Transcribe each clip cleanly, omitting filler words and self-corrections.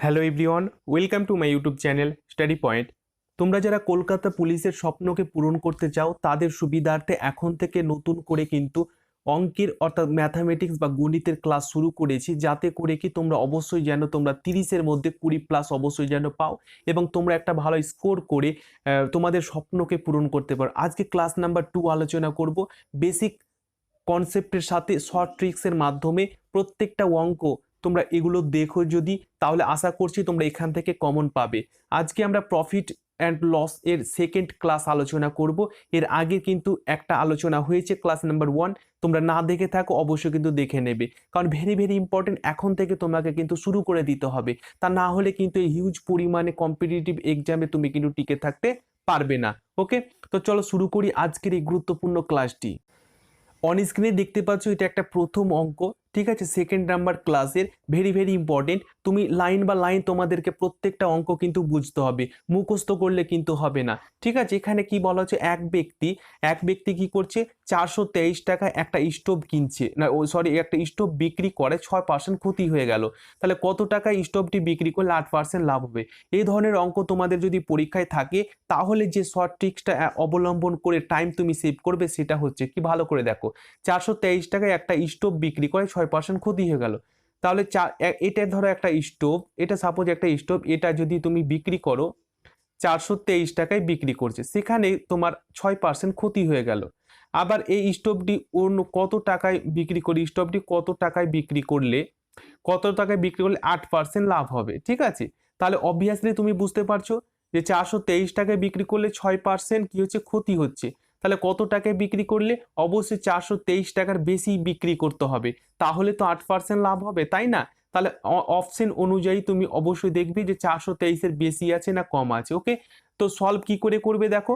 Hello everyone, welcome to my YouTube channel study point. তোমরা যারা কলকাতা পুলিশের স্বপ্নকে পূরণ করতে চাও তাদের সুবিধার্থে এখন থেকে নতুন করে কিন্তু অঙ্কের অর্থাৎ ম্যাথামেটিক্স বা গণিতের ক্লাস শুরু করেছি, যাতে করে কি তোমরা অবশ্যই যেন তোমরা 30-এর মধ্যে 20+ অবশ্যই যেন পাও এবং তোমরা একটা ভালো স্কোর করে তোমাদের স্বপ্নকে পূরণ করতে পারো। আজকে ক্লাস নাম্বার 2 আলোচনা করব বেসিক কনসেপ্টের সাথে শর্ট ট্রিক্সের মাধ্যমে প্রত্যেকটা অঙ্ক তোমরা এগুলো দেখো যদি, তাহলে আশা করছি তোমরা এখান থেকে কমন পাবে। আজকে আমরা প্রফিট অ্যান্ড লস এর সেকেন্ড ক্লাস আলোচনা করব। এর আগে কিন্তু একটা আলোচনা হয়েছে ক্লাস নাম্বার 1, তোমরা না দেখে থাকো অবশ্যই কিন্তু দেখে নেবে, কারণ ভেরি ভেরি ইম্পর্টেন্ট। এখন থেকে তোমাকে কিন্তু শুরু করে দিতে হবে, তা না হলে কিন্তু এই হিউজ পরিমাণে কম্পিটিটিভ এক্সামে তুমি কিন্তু টিকে থাকতে পারবে না। ওকে, তো চলো শুরু করি আজকের এই গুরুত্বপূর্ণ ক্লাসটি। অন স্ক্রিনে দেখতে পাচ্ছ এটা একটা প্রথম অঙ্ক, ঠিক আছে, সেকেন্ড নাম্বার ক্লাসের, ভেরি ভেরি ইম্পর্টেন্ট। তুমি লাইন বা লাইন তোমাদেরকে প্রত্যেকটা অঙ্ক কিন্তু বুঝতে হবে, মুখস্থ করলে কিন্তু হবে না, ঠিক আছে। এখানে কি বলা হচ্ছে, এক ব্যক্তি কি করছে, 423 টাকায় একটা স্টোভ কিনছে, না সরি একটা স্টোভ বিক্রি করে 6% ক্ষতি হয়ে গেল, তাহলে কত টাকায় স্টোভটি বিক্রি করলে 8% লাভ হবে। এই ধরনের অঙ্ক তোমাদের যদি পরীক্ষায় থাকে, তাহলে যে শর্ট ট্রিক্সটা অবলম্বন করে টাইম তুমি সেভ করবে সেটা হচ্ছে কি, ভালো করে দেখো। 423 টাকায় একটা স্টোভ বিক্রি করে 6% ক্ষতি হয়ে গেল, তাহলে এটা ধরো একটা স্টোভ, এটা সাপোজ একটা স্টোভ, এটা যদি তুমি বিক্রি করো 423 টাকায় বিক্রি করছে, সেখানে তোমার 6% ক্ষতি হয়ে গেল। আবার এই স্টোভটি অন্য কত টাকায় বিক্রি করি, স্টোভটি কত টাকায় বিক্রি করলে 8% লাভ হবে, ঠিক আছে। তাহলে অবভিয়াসলি তুমি বুঝতে পারছো যে 423 টাকায় বিক্রি করলে 6% কি হচ্ছে, ক্ষতি হচ্ছে। তাহলে কত টাকায় বিক্রি করলে, অবশ্যই 423 টাকার বেশি বিক্রি করতে হবে, তাহলে তো 8% লাভ হবে, তাই না। তাহলে অপশন অনুযায়ী তুমি অবশ্যই দেখবে যে 423-এর বেশি আছে না কম আছে। ওকে, তো সলভ কি করে করবে দেখো।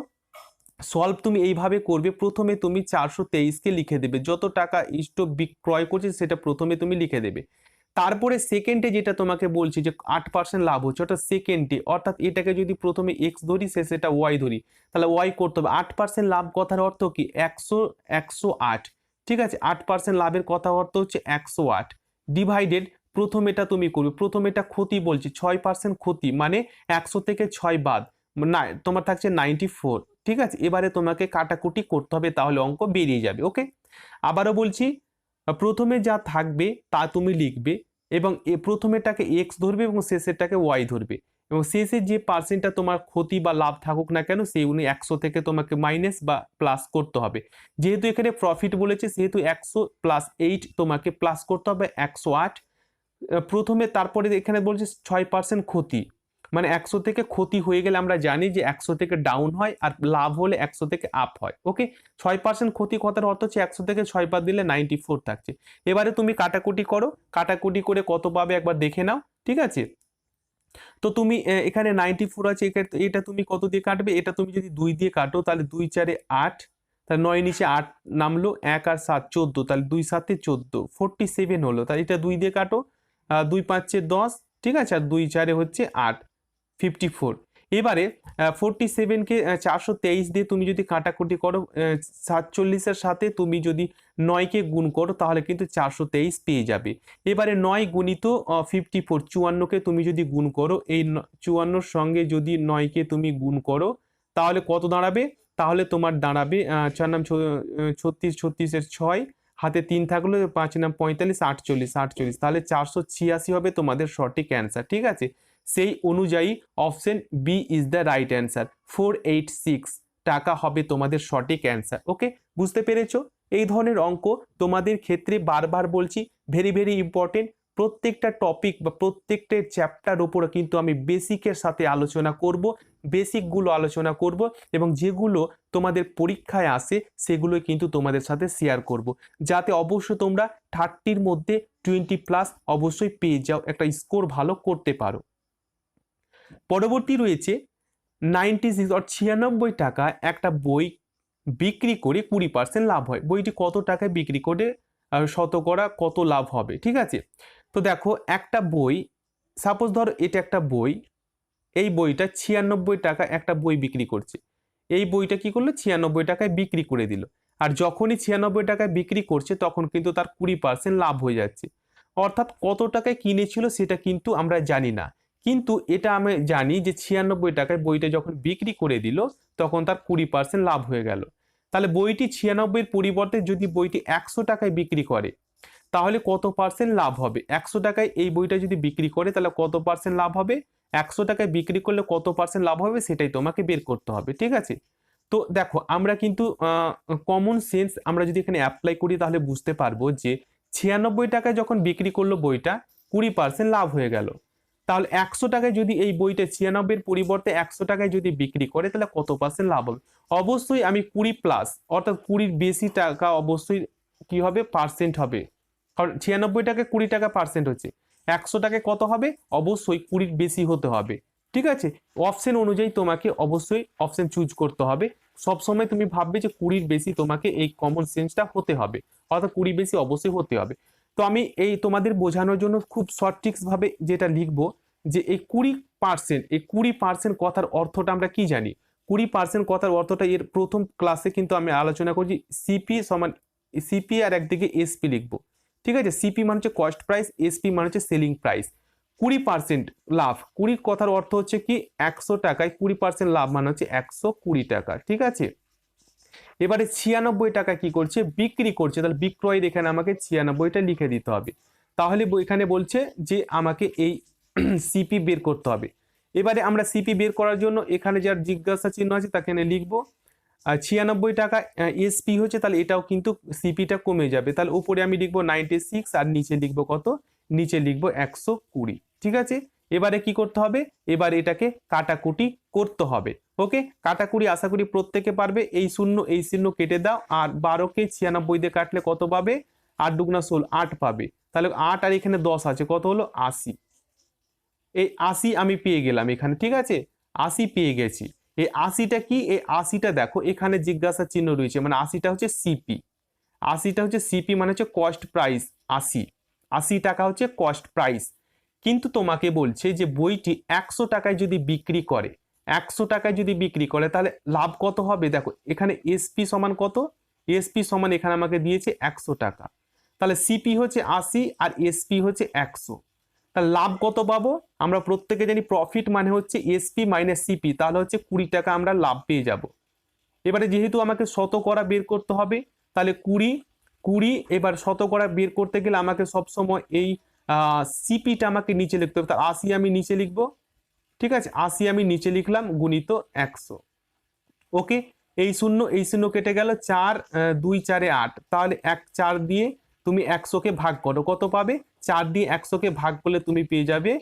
সলভ তুমি এইভাবে করবে, প্রথমে তুমি 423-কে লিখে দেবে, যত টাকা স্টোভ বিক্রয় করছে সেটা প্রথমে তুমি লিখে দেবে। তারপরে সেকেন্ডে যেটা তোমাকে বলছি যে 8% লাভ হচ্ছে, ওটা সেকেন্ডে, অর্থাৎ এটাকে যদি প্রথমে এক্স ধরি সেটা ওয়াই ধরি, তাহলে ওয়াই করতে হবে। 8% লাভ কথার অর্থ কি, 108, ঠিক আছে। 8% লাভের কথা অর্থ হচ্ছে 108 ডিভাইডেড, প্রথম এটা তুমি করবে, প্রথম এটা ক্ষতি বলছি, 6% ক্ষতি মানে 100 থেকে 6 বাদ, না তোমার থাকছে 94, ঠিক আছে। এবারে তোমাকে কাটাকুটি করতে হবে, তাহলে অঙ্ক বেরিয়ে যাবে। ওকে, আবারও বলছি, প্রথমে যা থাকবে তা তুমি লিখবে এবং প্রথমেটাকে এক্স ধরবে এবং শেষেরটাকে ওয়াই ধরবে, এবং শেষে যে পার্সেন্টটা তোমার ক্ষতি বা লাভ থাকুক না কেন, সেই 100 থেকে তোমাকে মাইনাস বা প্লাস করতে হবে। যেহেতু এখানে প্রফিট বলেছে, সেহেতু 100 + 8 তোমাকে প্লাস করতে হবে 108 প্রথমে। তারপরে এখানে বলছে 6% ক্ষতি, মানে 100 থেকে ক্ষতি হয়ে গেলে আমরা জানি যে 100 থেকে ডাউন হয় আর লাভ হলে 100 থেকে আপ হয়। ওকে, 6% ক্ষতি কথার অর্থ হচ্ছে 100 থেকে 6 বাদ দিলে 94 থাকছে। এবারে তুমি কাটাকুটি করো, কাটাকুটি করে কত পাবে একবার দেখে নাও, ঠিক আছে। তো তুমি এখানে 94 আছে, এটা তুমি কত দিয়ে কাটবে, এটা তুমি যদি 2 দিয়ে কাটো তাহলে 2 4 8, তাহলে 9 নিচে 8 নামলো, 1 আর 7 14, তাহলে 2 7 14 47 হলো, তাহলে এটা 2 দিয়ে কাটো, 2 5 10, ঠিক আছে, আর 2 4 হচ্ছে 8, 54। এবারে 47কে 423 দিয়ে তুমি যদি কাটাকুটি করো, 47-এর সাথে তুমি যদি 9কে গুণ করো, তাহলে কিন্তু 423 পেয়ে যাবে। এবারে 9 গুণিত 54, 54কে তুমি যদি গুণ করো, এই 54-র সঙ্গে যদি 9কে তুমি গুণ করো, তাহলে কত দাঁড়াবে, তাহলে তোমার দাঁড়াবে 4 নাম 36, 36-এর 6, হাতে 3 থাকলো, 5 নাম 45, 48, 48, তাহলে 486 হবে তোমাদের সঠিক অ্যান্সার, ঠিক আছে। সেই অনুযায়ী option B is the right answer, 486 টাকা হবে তোমাদের সঠিক অ্যান্সার। ওকে, বুঝতে পেরেছো। এই ধরনের অঙ্ক তোমাদের ক্ষেত্রে বারবার বলছি ভেরি ভেরি ইম্পর্টেন্ট। প্রত্যেকটা টপিক বা প্রত্যেকটা চ্যাপ্টার উপরে কিন্তু আমি বেসিকের সাথে আলোচনা করব, বেসিকগুলো আলোচনা করব এবং যেগুলো তোমাদের পরীক্ষায় আসে সেগুলো কিন্তু তোমাদের সাথে শেয়ার করব, যাতে অবশ্যই তোমরা 30-র মধ্যে 20+ অবশ্যই পেয়ে যাও, একটা স্কোর ভালো করতে পারো। পরবর্তী রয়েছে 96 টাকা একটা বই বিক্রি করে 20% লাভ হয়, বইটি কত টাকায় বিক্রি করে শতকরা কত লাভ হবে, ঠিক আছে। তো দেখো একটা বই, সাপোজ ধরো এটা একটা বই, এই বইটা 96 টাকা একটা বই বিক্রি করছে, এই বইটা কি করলো 96 টাকায় বিক্রি করে দিল, আর যখনই 96 টাকায় বিক্রি করছে তখন কিন্তু তার 20% লাভ হয়ে যাচ্ছে। অর্থাৎ কত টাকায় কিনেছিল সেটা কিন্তু আমরা জানি না, কিন্তু এটা আমি জানি যে 96 টাকায় বইটা যখন বিক্রি করে দিল তখন তার 20% লাভ হয়ে গেল। তাহলে বইটি 96-এর পরিবর্তে যদি বইটি 100 টাকায় বিক্রি করে তাহলে কত পার্সেন্ট লাভ হবে? 100 টাকায় এই বইটা যদি বিক্রি করে তাহলে কত পার্সেন্ট লাভ হবে? 100 টাকায় বিক্রি করলে কত পার্সেন্ট লাভ হবে সেটাই তোমাকে বের করতে হবে, ঠিক আছে? তো দেখো আমরা কিন্তু কমন সেন্স আমরা যদি এখানে অ্যাপ্লাই করি তাহলে বুঝতে পারবো যে 96 টাকায় যখন বিক্রি করলো বইটা 20% লাভ হয়ে গেল। তাহলে 100 টাকায় যদি এই বইটা 96-এর পরিবর্তে 100 টাকায় যদি বিক্রি করে তাহলে কত পার্সেন্ট লাভ হবে? অবশ্যই আমি 20 প্লাস অর্থাৎ 20-র বেশি টাকা অবশ্যই কি হবে? পার্সেন্ট হবে। কারণ 96 টাকায় 20 টাকা পার্সেন্ট হচ্ছে, 100 টাকায় কত হবে? অবশ্যই 20-র বেশি হতে হবে, ঠিক আছে? অপশন অনুযায়ী তোমাকে অবশ্যই অপশন চুজ করতে হবে। সবসময় তুমি ভাববে যে 20-র বেশি তোমাকে এই কমন সেন্সটা হতে হবে, অর্থাৎ 20 বেশি অবশ্যই হতে হবে। তো আমি এই তোমাদের বোঝানোর জন্য খুব শর্ট ট্রিক্স ভাবে যেটা লিখবো যে এই 20%, এই 20% কথার অর্থটা আমরা কি জানি? 20% কথার অর্থটা এর প্রথম ক্লাসে কিন্তু আমি আলোচনা করছি। সিপি সমান সিপি আর একদিকে এসপি লিখবো, ঠিক আছে? সিপি মানে হচ্ছে কস্ট প্রাইস, এসপি মানে হচ্ছে সেলিং প্রাইস। 20% লাভ, 20 কথার অর্থ হচ্ছে কি 100 টাকায় 20% লাভ মানে হচ্ছে 120 টাকা, ঠিক আছে? এবারে 96 টাকা কি করছে? বিক্রি করছে, তাহলে বিক্রয়ের এখানে আমাকে 96টা লিখে দিতে হবে। তাহলে এখানে বলছে যে আমাকে এই সিপি বের করতে হবে। এবারে আমরা সিপি বের করার জন্য এখানে যার জিজ্ঞাসা চিহ্ন আছে তাকে লিখবো। আর 96 টাকা এসপি হচ্ছে, তাহলে এটাও কিন্তু সিপিটা কমে যাবে। তাহলে উপরে আমি লিখবো 96 আর নিচে লিখবো কত? নিচে লিখবো 120, ঠিক আছে? এবারে কি করতে হবে? এবারে এটাকে কাটাকুটি করতে হবে। ওকে, কাটাকুটি আশা করি প্রত্যেকে পারবে। এই শূন্য এই শূন্য কেটে দাও, আর 12কে 96 দিয়ে কাটলে কত পাবে? 8 দুগুণা 16, 8 পাবে। তাহলে 8 আর এখানে 10 আছে, কত হলো? 80। এই 80 আমি পেয়ে গেলাম এখানে, ঠিক আছে? 80 পেয়ে গেছি। এই 80টা কি? এই 80টা দেখো এখানে জিজ্ঞাসা চিহ্ন রয়েছে, মানে 80টা হচ্ছে সিপি। 80টা হচ্ছে সিপি মানে হচ্ছে কস্ট প্রাইস। 80 টাকা হচ্ছে কস্ট প্রাইস। কিন্তু তোমাকে বলছে যে বইটি 100 টাকায় যদি বিক্রি করে, 100 টাকায় যদি বিক্রি করে তাহলে লাভ কত হবে? দেখো এখানে এসপি সমান কত? এসপি সমান এখানে আমাকে দিয়েছে 100 টাকা। তাহলে সিপি হচ্ছে 80 আর এসপি হচ্ছে 100। তাহলে লাভ কত পাবো? আমরা প্রত্যেকে জানি প্রফিট মানে হচ্ছে এসপি মাইনাস সিপি, তাহলে হচ্ছে 20 টাকা আমরা লাভ পেয়ে যাব। এবারে যেহেতু আমাকে শতকরা বের করতে হবে, তাহলে 20 এবার শতকরা বের করতে গেলে আমাকে সবসময় এই সিপিটা আমাকে নিচে লিখতে হবে। তার 80 আমি নিচে লিখবো, ঠিক আছে? 80 আমি নিচে লিখলাম গুণিত 100। ওকে, এই শূন্য কেটে গেল, 4 2 4 8, তাহলে 4 দিয়ে তুমি 100কে ভাগ করো, কত পাবে? 4 দিয়ে 100কে ভাগ করলে তুমি পেয়ে যাবে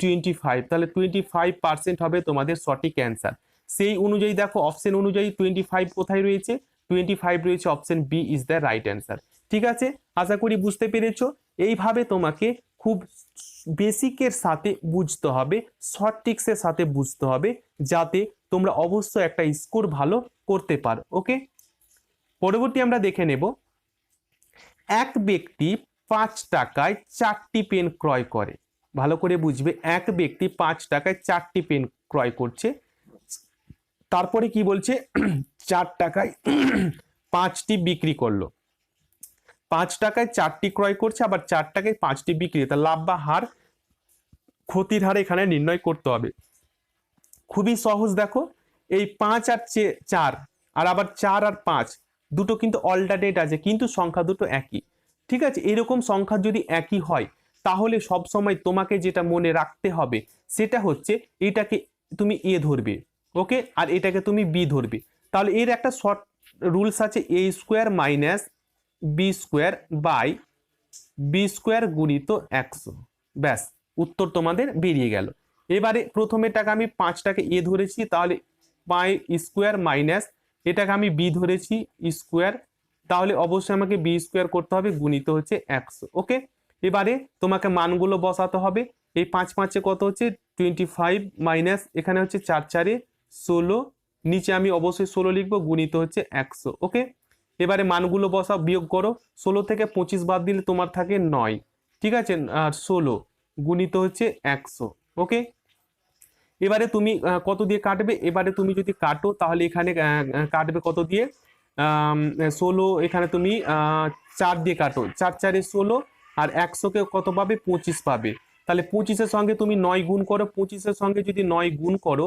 25। তাহলে 25% হবে তোমাদের সঠিক অ্যান্সার। সেই অনুযায়ী দেখো অপশন অনুযায়ী 25 কোথায় রয়েছে? 25 রয়েছে option B is the right answer, ঠিক আছে? আশা করি বুঝতে পেরেছো। এইভাবে তোমাকে খুব বেসিকের সাথে বুঝতে হবে, শর্ট ট্রিক্সের সাথে বুঝতে হবে, যাতে তোমরা অবশ্যই একটা স্কোর ভালো করতে পারো। ওকে, পরবর্তী আমরা দেখে নেব। এক ব্যক্তি 5 টাকায় 4টি পেন ক্রয় করে। ভালো করে বুঝবে, এক ব্যক্তি 5 টাকায় 4টি পেন ক্রয় করছে। তারপরে কি বলছে? 4 টাকায় 5টি বিক্রি করলো। 5 টাকায় 4টি ক্রয় করছে, আবার 4 টাকায় 5টি বিক্রি। তা লাভ বা হার, ক্ষতির হার এখানে নির্ণয় করতে হবে। খুবই সহজ। দেখো এই 5 আর 4 আর আবার 4 আর 5 দুটো কিন্তু অল্টারনেট আছে, কিন্তু সংখ্যা দুটো একই, ঠিক আছে? এরকম সংখ্যা যদি একই হয় তাহলে সব সময় তোমাকে যেটা মনে রাখতে হবে সেটা হচ্ছে এটাকে তুমি এ ধরবে, ওকে, আর এটাকে তুমি বি ধরবে। তাহলে এর একটা শর্ট রুলস আছে, A square minus B square by B square গুণিত 100। ব্যাস, উত্তর তোমাদের বেরিয়ে গেল। এবারে প্রথমে টাকা আমি 5টাকে এ ধরেছি, তাহলে পাই স্কোয়ার মাইনাস এটাকে আমি বি ধরেছি স্কোয়ার, তাহলে অবশ্যই আমাকে বি স্কোয়ার করতে হবে গুণিত হচ্ছে 100। ওকে, এবারে তোমাকে মানগুলো বসাতে হবে। এই 5 5-এ কত হচ্ছে? 25 মাইনাস এখানে হচ্ছে 4 4-এ 16, নিচে আমি অবশ্যই 16 লিখবো গুণিত হচ্ছে 100। ওকে, এবারে মানগুলো বসাও, বিয়োগ করো। 16 থেকে 25 বাদ দিলে তোমার থাকে 9, ঠিক আছে? আর 16 গুণিত হচ্ছে 100। ওকে, এবারে তুমি কত দিয়ে কাটবে? এবারে তুমি যদি কাটো তাহলে এখানে কাটবে কত দিয়ে? 16, এখানে তুমি 4 দিয়ে কাটো, 4 4-এ 16, আর 100কে কত পাবে? 25 পাবে। তাহলে 25-এর সঙ্গে তুমি 9 গুণ করো, 25-এর সঙ্গে যদি 9 গুণ করো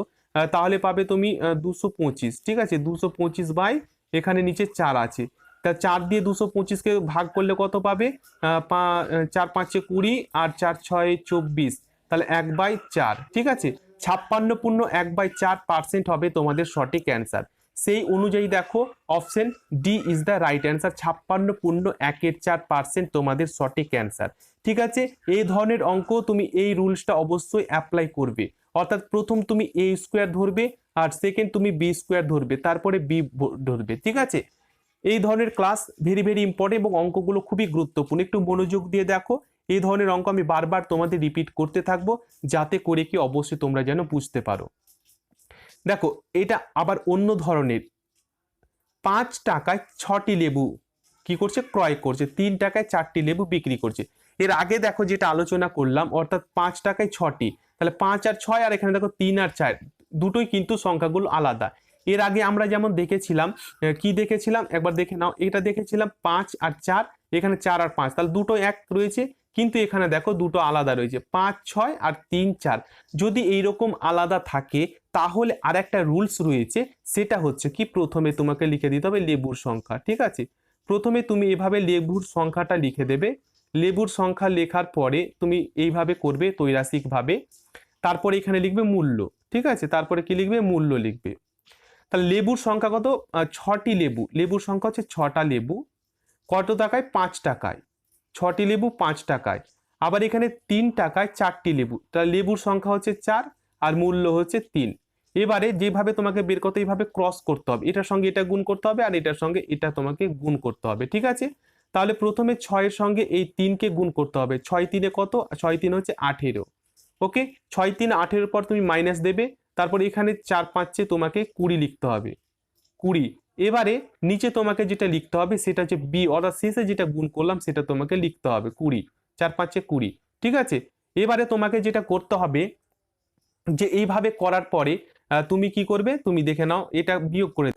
তাহলে পাবে তুমি 225, ঠিক আছে। 225 বাই এখানে নিচে 4 আছে, তা 4 দিয়ে 225-কে ভাগ করলে কত পাবে? 4 5 20 আর 4 6 24, তাহলে 1/4, ঠিক আছে। 56.1/4% হবে তোমাদের সঠিক অ্যান্সার। সেই অনুযায়ী দেখো option D is the right answer. 56.14% তোমাদের সঠিক অ্যান্সার, ঠিক আছে। এই ধরনের অঙ্ক তুমি এই রুলসটা অবশ্যই অ্যাপ্লাই করবে, অর্থাৎ প্রথম তুমি এ স্কোয়ার ধরবে, আর সেকেন্ড তুমি বি স্কোয়ার ধরবে, তারপরে বি ধরবে, ঠিক আছে। এই ধরনের ক্লাস ভেরি ভেরি ইম্পর্টেন্ট এবং অঙ্কগুলো খুবই গুরুত্বপূর্ণ। একটু মনোযোগ দিয়ে দেখো, এই ধরনের অঙ্ক আমি বারবার তোমাদের রিপিট করতে থাকবো, যাতে করে কি অবশ্যই তোমরা যেন বুঝতে পারো। দেখো এটা আবার অন্য ধরনের। 5 টাকায় 6টি লেবু কি করছে? ক্রয় করছে। 3 টাকায় 4টি লেবু বিক্রি করছে। এর আগে দেখো যেটা আলোচনা করলাম, অর্থাৎ 5 টাকায় 6টি, তাহলে 5 আর 6, আর এখানে দেখো 3 আর 4, দুটোই কিন্তু সংখ্যাগুলো আলাদা। এর আগে আমরা যেমন দেখেছিলাম, কি দেখেছিলাম একবার দেখে নাও, এটা দেখেছিলাম 5 আর 4, এখানে 4 আর 5, তাহলে দুটো এক রয়েছে, কিন্তু এখানে দেখো দুটো আলাদা রয়েছে, 5 6 আর 3 4। যদি এইরকম আলাদা থাকে তাহলে আর একটা রুলস রয়েছে, সেটা হচ্ছে কি প্রথমে তোমাকে লিখে দিতে হবে লেবুর সংখ্যা, ঠিক আছে। প্রথমে তুমি এভাবে লেবুর সংখ্যাটা লিখে দেবে। লেবুর সংখ্যা লেখার পরে তুমি এইভাবে করবে ত্রৈরাশিক ভাবে, তারপরে এখানে লিখবে মূল্য, ঠিক আছে। তারপরে কি লিখবে? মূল্য লিখবে। তাহলে লেবুর সংখ্যা কত? 6টি লেবু, লেবুর সংখ্যা হচ্ছে 6টা লেবু। কত টাকায়? 5 টাকায়। 6টি লেবু 5 টাকায়। আবার এখানে 3 টাকায় 4টি লেবু, তাহলে লেবুর সংখ্যা হচ্ছে 4 আর মূল্য হচ্ছে 3। এবারে যেভাবে তোমাকে বের করতে, এইভাবে ক্রস করতে হবে, এটার সঙ্গে এটা গুণ করতে হবে আর এটার সঙ্গে এটা তোমাকে গুণ করতে হবে, ঠিক আছে। তাহলে প্রথমে 6 এর সঙ্গে এই 3কে গুণ করতে হবে। 6 3 কত? 6 3 হচ্ছে 18। ওকে, 6 3 18 পর তুমি মাইনাস দেবে, তারপর এখানে 4 5 তোমাকে 20 লিখতে হবে, 20। এবারে নিচে তোমাকে যেটা লিখতে হবে সেটা হচ্ছে বি, অর্থাৎ শেষে যেটা গুণ করলাম সেটা তোমাকে লিখতে হবে 20, 4 5 20, ঠিক আছে। এবারে তোমাকে যেটা করতে হবে, যে এইভাবে করার পরে তুমি কি করবে? তুমি দেখে নাও, এটা বিয়োগ করে,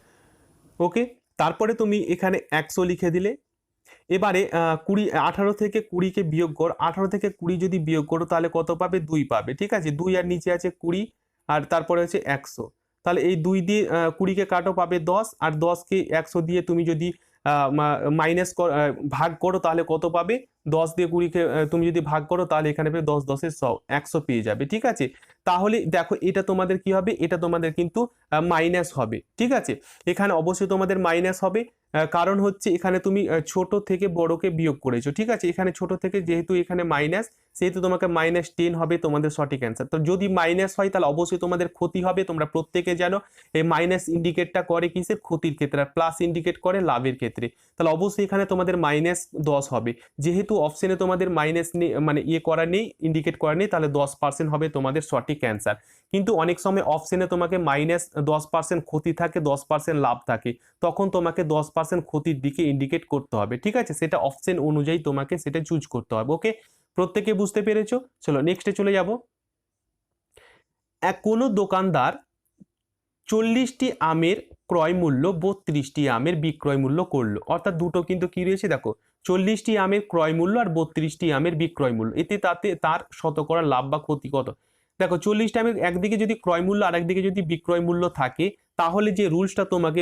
ওকে। তারপরে তুমি এখানে 100 লিখে দিলে। এবারে 20 18 থেকে 20-কে বিয়োগ কর, 18 থেকে 20 যদি বিয়োগ করো তাহলে কত পাবে? 2 পাবে, ঠিক আছে। 2 আর নিচে আছে 20, আর তারপরে হচ্ছে 100। তাহলে এই 2 দিয়ে 20-কে কাটো, পাবে 10, আর 10-কে 100 দিয়ে তুমি যদি মাইনাস ভাগ করো তাহলে কত পাবে? 10 দিয়ে 20-কে তুমি যদি ভাগ করো তাহলে এখানে পেয়ে 10 10 এর 100, 100 পেয়ে যাবে, ঠিক আছে। তাহলে দেখো এটা তোমাদের কি হবে? এটা তোমাদের কিন্তু মাইনাস হবে, ঠিক আছে। এখানে অবশ্যই তোমাদের মাইনাস হবে, কারণ হচ্ছে এখানে তুমি ছোট থেকে বড়কে বিয়োগ করেছো, ঠিক আছে। এখানে ছোট থেকে যেহেতু এখানে মাইনাস, সেহেতু তোমাকে -10 হবে তোমাদের সঠিক অ্যান্সার। তো যদি মাইনাস হয় তাহলে অবশ্যই তোমাদের ক্ষতি হবে। তোমরা প্রত্যেকে জানো এই মাইনাস ইন্ডিকেটটা করে কিসের? ক্ষতির ক্ষেত্রে, আর প্লাস ইন্ডিকেট করে লাভের ক্ষেত্রে। তাহলে অবশ্যই এখানে তোমাদের -10 হবে। যেহেতু অপশনে তোমাদের মাইনাস নেই, মানে করা নেই, ইন্ডিকেট করা নেই, তাহলে 10% হবে তোমাদের সঠিক অ্যান্সার। কিন্তু অনেক সময় অপশনে তোমাকে -10% ক্ষতি থাকে, 10% লাভ থাকে, তখন তোমাকে 10% ক্ষতির দিকে ইন্ডিকেট করতে হবে, ঠিক আছে। সেটা অপশন অনুযায়ী তোমাকে সেটা চুজ করতে হবে, ওকে। প্রত্যেকে বুঝতে পেরেছো? চলো নেক্সটে চলে যাব। কোনো দোকানদার 40টি আমের ক্রয় মূল্য 32টি আমের বিক্রয় মূল্য করলো, অর্থাৎ দুটো কিন্তু কি রয়েছে দেখো, 40টি আমের ক্রয় মূল্য আর 32টি আমের বিক্রয় মূল্য, এতে তাতে তার শতকরা লাভ বা ক্ষতি কত? দেখো 40টা আমের একদিকে যদি ক্রয় মূল্য আর একদিকে যদি বিক্রয় মূল্য থাকে, তাহলে যে রুলসটা তোমাকে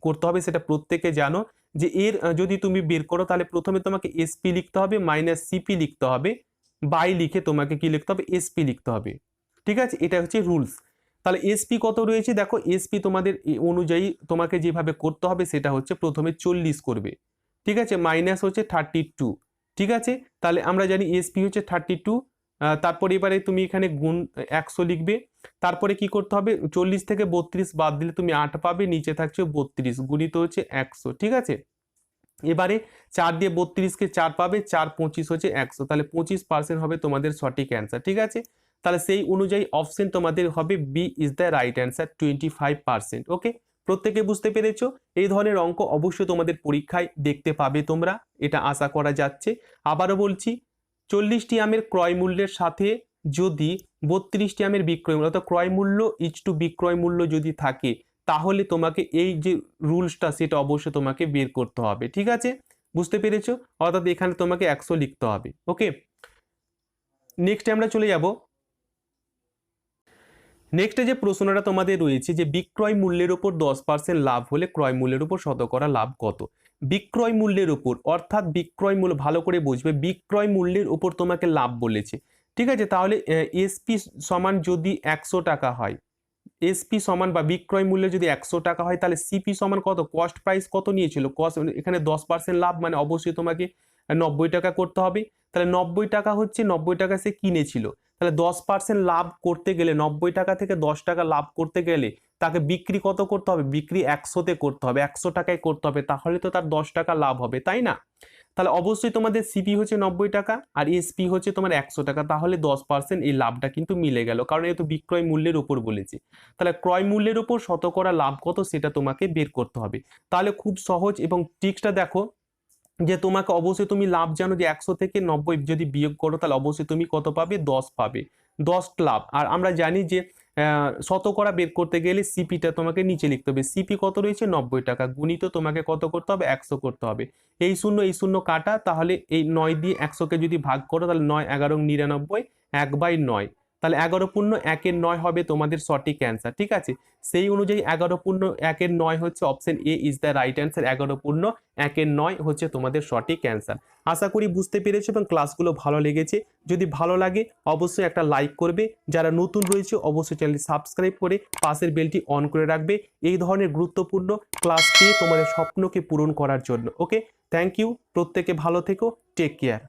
করতে হবে সেটা প্রত্যেকে জানো, যে এর যদি তুমি বের করো তাহলে প্রথমে তোমাকে এসপি লিখতে হবে, মাইনাস সিপি লিখতে হবে, বাই লিখে তোমাকে কি লিখতে হবে? এসপি লিখতে হবে, ঠিক আছে। এটা হচ্ছে রুলস। তাহলে এসপি কত রয়েছে দেখো, এসপি তোমাদের অনুযায়ী তোমাকে যেভাবে করতে হবে সেটা হচ্ছে প্রথমে 40 করবে, ঠিক আছে, মাইনাস হচ্ছে 32, ঠিক আছে। তাহলে আমরা জানি এসপি হচ্ছে 32। তারপরে এবারে তুমি এখানে গুণ 100 লিখবে। তারপরে কি করতে হবে? 40 থেকে 32 বাদ দিলে তুমি 8 পাবে, নিচে থাকছে 32 গুণিত হচ্ছে 100, ঠিক আছে। এবারে 4 দিয়ে 32-কে 4 পাবে, 4 25 হচ্ছে 100, তাহলে 25% হবে তোমাদের সঠিক অ্যান্সার, ঠিক আছে। তাহলে সেই অনুযায়ী অপশন তোমাদের হবে B is the right answer, 25%, okay. প্রত্যেকে বুঝতে পেরেছো? এই ধরনের অঙ্ক অবশ্যই তোমাদের পরীক্ষায় দেখতে পাবে তোমরা, এটা আশা করা যাচ্ছে। আবারও বলছি, 40টি আমের ক্রয় মূল্যের সাথে যদি 32টি আমের বিক্রয় মূল্য, অর্থাৎ ক্রয় মূল্য ইচটু বিক্রয় মূল্য যদি থাকে, তাহলে তোমাকে এই যে রুলসটা সেটা অবশ্যই তোমাকে বের করতে হবে, ঠিক আছে। বুঝতে পেরেছো? অর্থাৎ এখানে তোমাকে 100 লিখতে হবে, ওকে। নেক্সটে আমরা চলে যাব। নেক্সটে যে প্রশ্নটা তোমাদের রয়েছে যে বিক্রয় মূল্যের উপর 10% লাভ হলে ক্রয় মূল্যের উপর শতকরা লাভ কত। বিক্রয় মূল্যের উপর অর্থাৎ বিক্রয় মূল্য, ভালো করে বুঝবে, বিক্রয় মূল্যের উপর তোমাকে লাভ বলেছে, ঠিক আছে। তাহলে এসপি সমান যদি 100 টাকা হয়, এসপি সমান বা বিক্রয় মূল্য যদি 100 টাকা হয়, তাহলে সিপি সমান কত, কস্ট প্রাইস কত নিয়েছিল, কস্ট এখানে 10% লাভ মানে অবশ্যই তোমাকে 90 টাকা করতে হবে। তাহলে 90 টাকা হচ্ছে 90 টাকা সে কিনেছিল, তাহলে 10% লাভ করতে গেলে 90 টাকা থেকে 10 টাকা লাভ করতে গেলে তাকে বিক্রি কত করতে হবে, বিক্রি 100-তে করতে হবে, 100 টাকায় করতে হবে, তাহলে তো তার 10 টাকা লাভ হবে, তাই না। তাহলে অবশ্যই তোমাদের সিপি হচ্ছে 90 টাকা আর এসপি হচ্ছে তোমার 100 টাকা, তাহলে 10% এই লাভটা কিন্তু মিলে গেল, কারণ এ তো বিক্রয় মূল্যের উপর বলেছে। তাহলে ক্রয় মূল্যের উপর শতকরা লাভ কত সেটা তোমাকে বের করতে হবে। তাহলে খুব সহজ, এবং ট্রিক্সটা দেখো যে তোমাকে অবশ্যই, তুমি লাভ জানো যে 100 থেকে 90 যদি বিয়োগ করো তাহলে অবশ্যই তুমি কত পাবে, 10 পাবে, 10 লাভ। আর আমরা জানি যে শতকরা বের করতে গেলে সিপিটা তোমাকে নিচে লিখতে হবে, সিপি কত রয়েছে 90 টাকা, গুণিত তোমাকে কত করতে হবে, 100 করতে হবে। এই শূন্য কাটা, তাহলে এই 9 দিয়ে 100-কে যদি ভাগ করো তাহলে 9 11 99, 1/9, তাহলে 11 × 1 = 9 হবে তোমাদের সঠিক অ্যান্সার, ঠিক আছে। সেই অনুযায়ী 11 × 1 = 9 হচ্ছে option A is the right answer, 11 × 1 = 9 হচ্ছে তোমাদের সঠিক অ্যান্সার। আশা করি বুঝতে পেরেছো এবং ক্লাসগুলো ভালো লেগেছে। যদি ভালো লাগে অবশ্যই একটা লাইক করবে, যারা নতুন রয়েছে অবশ্যই চ্যানেলটি সাবস্ক্রাইব করে পাশের বেলটি অন করে রাখবে এই ধরনের গুরুত্বপূর্ণ ক্লাস পেয়ে তোমাদের স্বপ্নকে পূরণ করার জন্য। ওকে, থ্যাংক ইউ, প্রত্যেকে ভালো থেকো, টেক কেয়ার।